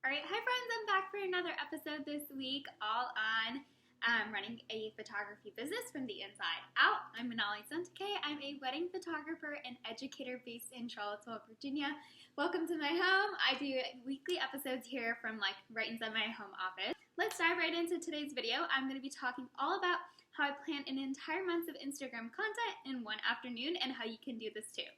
Alright, hi friends, I'm back for another episode this week, all on running a photography business from the inside out. I'm Planoly. I'm a wedding photographer and educator based in Charlottesville, Virginia. Welcome to my home. I do weekly episodes here from right inside my home office. Let's dive right into today's video. I'm going to be talking all about how I plan an entire month of Instagram content in one afternoon and how you can do this too.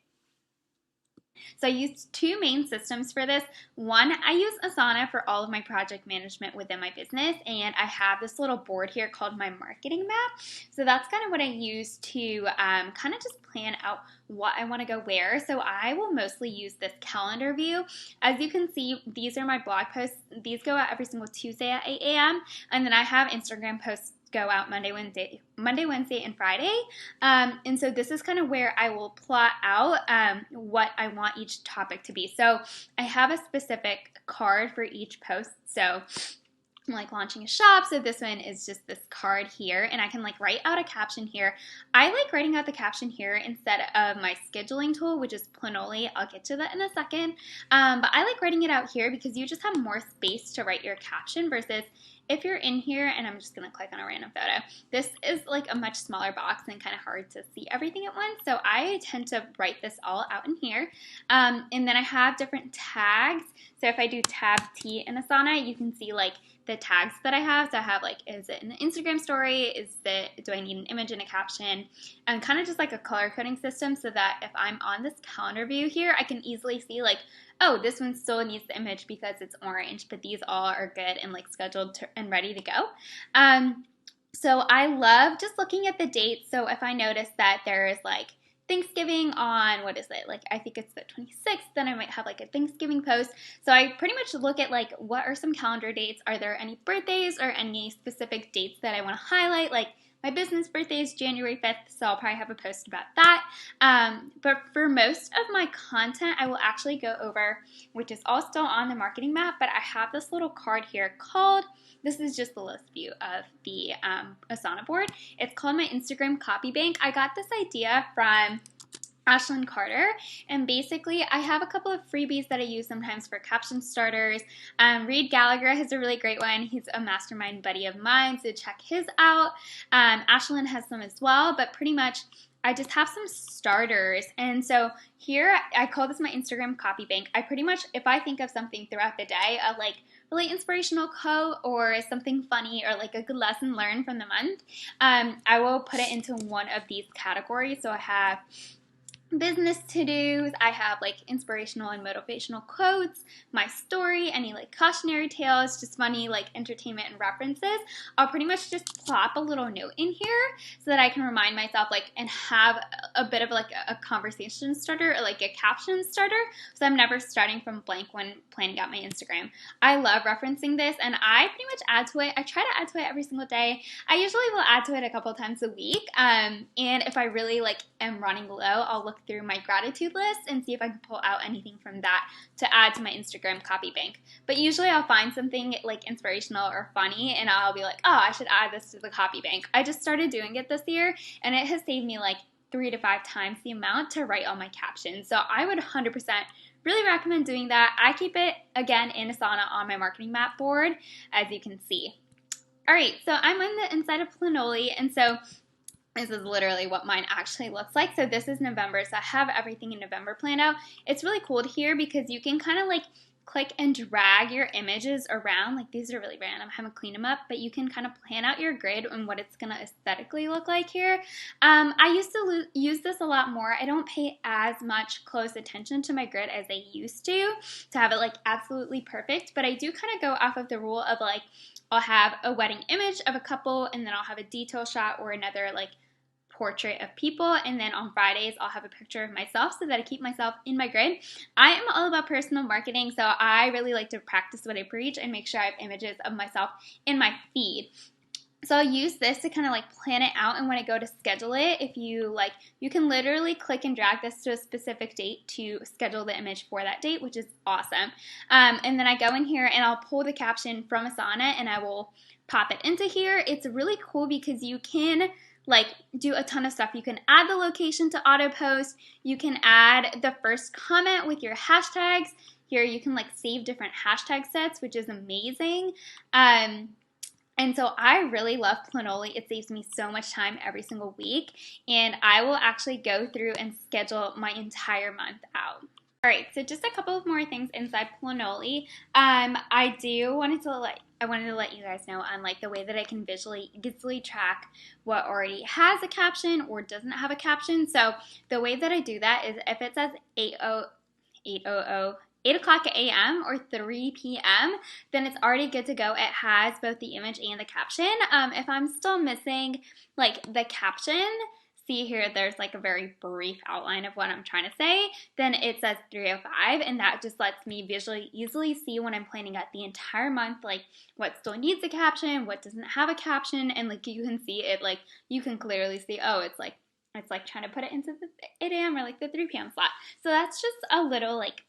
So I use two main systems for this. One, I use Asana for all of my project management within my business, and I have this little board here called my marketing map. So that's kind of what I use to kind of just plan out what I want to go where. So I will mostly use this calendar view. As you can see, these are my blog posts. These go out every single Tuesday at 8 a.m. And then I have Instagram posts go out Monday, Wednesday, and Friday. And so this is kind of where I will plot out what I want each topic to be. So I have a specific card for each post. So I'm launching a shop, so this one is just this card here, and I can write out a caption here. I like writing out the caption here instead of my scheduling tool, which is Planoly. I'll get to that in a second. But I like writing it out here because you just have more space to write your caption versus if you're in here, and I'm just going to click on a random photo, this is a much smaller box and kind of hard to see everything at once. So I tend to write this all out in here. And then I have different tags. So if I do tab T in Asana, you can see the tags that I have. So I have is it an Instagram story? Do I need an image and a caption? And kind of just a color coding system so that if I'm on this calendar view here, I can easily see oh, this one still needs the image because it's orange, but these all are good and scheduled and ready to go. So I love just looking at the dates. So if I notice that there's Thanksgiving on, what is it? I think it's the 26th, then I might have a Thanksgiving post. So I pretty much look at what are some calendar dates? Are there any birthdays or any specific dates that I want to highlight? My business birthday is January 5th, so I'll probably have a post about that. But for most of my content, I will actually go over, which is all still on the marketing map, but I have this little card here called, this is just the list view of the Asana board. It's called my Instagram copy bank. I got this idea from Ashlyn Carter, and basically I have a couple of freebies that I use sometimes for caption starters. Reed Gallagher has a really great one. He's a mastermind buddy of mine, so check his out. Ashlyn has some as well, but pretty much I just have some starters. And so here I call this my Instagram copy bank. I pretty much, if I think of something throughout the day, really inspirational quote or something funny or a good lesson learned from the month, I will put it into one of these categories. So I have business to-dos, I have inspirational and motivational quotes, my story, any cautionary tales, just funny entertainment and references. I'll pretty much just plop a little note in here so that I can remind myself and have a bit of a conversation starter or a caption starter, so I'm never starting from blank when planning out my Instagram. I love referencing this, and I pretty much add to it. I try to add to it every single day. I usually will add to it a couple times a week, and if I really am running low, I'll look through my gratitude list and see if I can pull out anything from that to add to my Instagram copy bank. But usually I'll find something inspirational or funny, and I'll be oh, I should add this to the copy bank. I just started doing it this year, and it has saved me 3 to 5 times the amount to write all my captions. So I would 100% really recommend doing that. I keep it, again, in Asana on my marketing map board, as you can see. All right, so I'm on the inside of Planoly, and so this is literally what mine actually looks like. So this is November, so I have everything in November planned out. It's really cool here because you can kind of click and drag your images around. These are really random, I haven't cleaned them up, but you can kind of plan out your grid and what it's gonna aesthetically look like here. I used to use this a lot more. I don't pay as much close attention to my grid as I used to have it absolutely perfect, but I do kind of go off of the rule of I'll have a wedding image of a couple, and then I'll have a detail shot or another portrait of people, and then on Fridays I'll have a picture of myself so that I keep myself in my grid. I am all about personal marketing, so I really like to practice what I preach and make sure I have images of myself in my feed. So I'll use this to kind of plan it out, and when I go to schedule it, if you you can literally click and drag this to a specific date to schedule the image for that date, which is awesome. And then I go in here and I'll pull the caption from Asana and I will pop it into here. It's really cool because you can do a ton of stuff. You can add the location to auto post. You can add the first comment with your hashtags. here you can like save different hashtag sets, which is amazing. And so I really love Planoly. It saves me so much time every single week, and I will actually go through and schedule my entire month out. All right, so just a couple of more things inside Planoly. I wanted to let you guys know on like the way that I can visually track what already has a caption or doesn't have a caption. So the way that I do that is if it says 8 o'clock a.m. or 3 p.m., then it's already good to go. It has both the image and the caption. If I'm still missing like the caption, see here, there's like a very brief outline of what I'm trying to say, then it says 3:05, and that just lets me visually easily see when I'm planning out the entire month, like what still needs a caption, what doesn't have a caption, and like you can see it, like you can clearly see, oh, it's like trying to put it into the 8 a.m. or like the 3 p.m. slot. So that's just a little like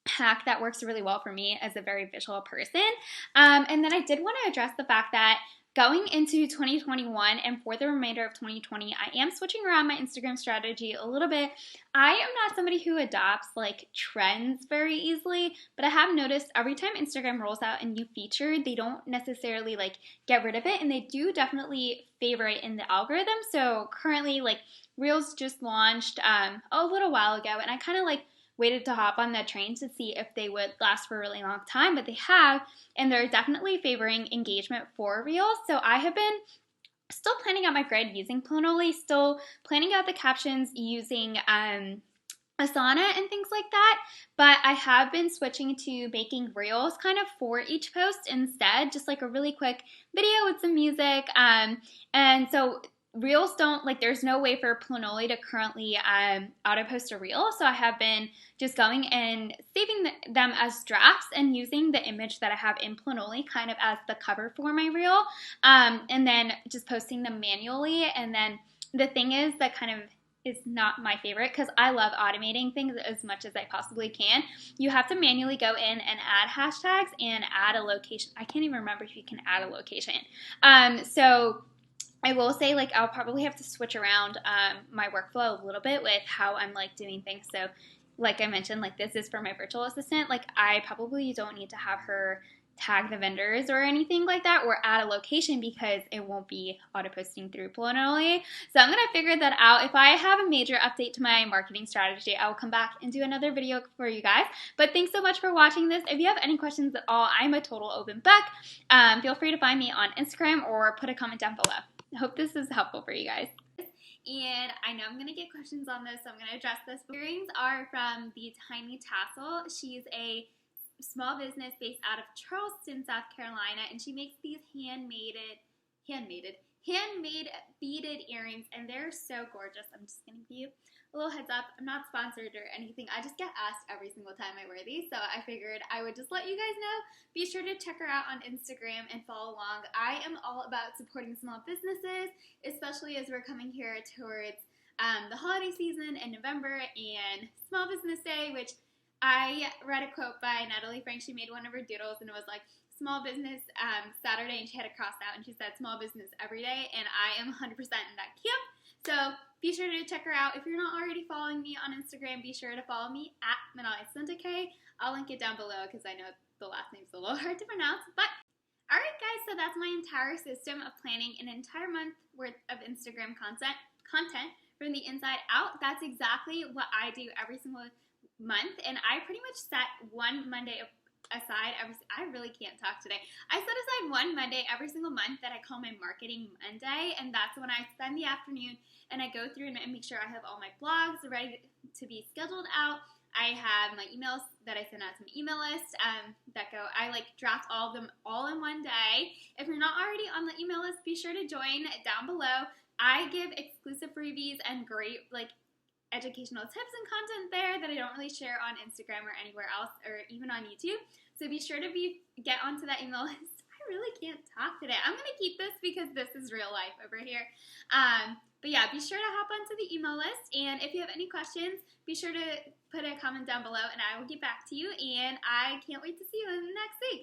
hack that works really well for me as a very visual person. And then I did want to address the fact that going into 2021 and for the remainder of 2020, I am switching around my Instagram strategy a little bit. I am not somebody who adopts like trends very easily, but I have noticed every time Instagram rolls out a new feature, they don't necessarily like get rid of it, and they do definitely favor it in the algorithm. So currently, like Reels just launched a little while ago, and I kind of like waited to hop on that train to see if they would last for a really long time, but they have, and they're definitely favoring engagement for Reels. So I have been still planning out my grid using Planoly, still planning out the captions using Asana and things like that, but I have been switching to making Reels kind of for each post instead, just like a really quick video with some music, and so Reels don't, like, there's no way for Planoly to currently auto post a reel, so I have been just going and saving them as drafts and using the image that I have in Planoly kind of as the cover for my reel, and then just posting them manually. And then the thing is that kind of is not my favorite, because I love automating things as much as I possibly can. You have to manually go in and add hashtags and add a location. I can't even remember if you can add a location. So I will say, like, I'll probably have to switch around my workflow a little bit with how I'm, like, doing things. So, like I mentioned, like, this is for my virtual assistant. Like, I probably don't need to have her tag the vendors or anything like that, or add a location, because it won't be auto-posting through Planoly. So I'm going to figure that out. If I have a major update to my marketing strategy, I will come back and do another video for you guys. But thanks so much for watching this. If you have any questions at all, I'm a total open book. Feel free to find me on Instagram or put a comment down below. I hope this is helpful for you guys. And I know I'm going to get questions on this, so I'm going to address this. Earrings are from the Tiny Tassel. She's a small business based out of Charleston, South Carolina, and she makes these handmade beaded earrings, and they're so gorgeous. I'm just going to give you a little heads up. I'm not sponsored or anything. I just get asked every single time I wear these, so I figured I would just let you guys know. Be sure to check her out on Instagram and follow along. I am all about supporting small businesses, especially as we're coming here towards the holiday season in November and Small Business Day, which I read a quote by Natalie Frank. She made one of her doodles, and it was like, small business Saturday, and she had it crossed out, and she said small business every day, and I am 100% in that camp. So be sure to check her out. If you're not already following me on Instagram, be sure to follow me at Planoly. I'll link it down below, because I know the last name's a little hard to pronounce. But alright guys, so that's my entire system of planning an entire month worth of Instagram content from the inside out. That's exactly what I do every single month, and I pretty much set one Monday aside I really can't talk today. I set aside one Monday every single month that I call my Marketing Monday, and that's when I spend the afternoon and I go through and make sure I have all my blogs ready to be scheduled out. I have my emails that I send out to my email list I like draft all of them all in one day. If you're not already on the email list, be sure to join down below. I give exclusive freebies and great like educational tips and content there that I don't really share on Instagram or anywhere else, or even on YouTube. So be sure to get onto that email list. I really can't talk today. I'm going to keep this because this is real life over here. But yeah, be sure to hop onto the email list, and if you have any questions, be sure to put a comment down below and I will get back to you, and I can't wait to see you in the next week.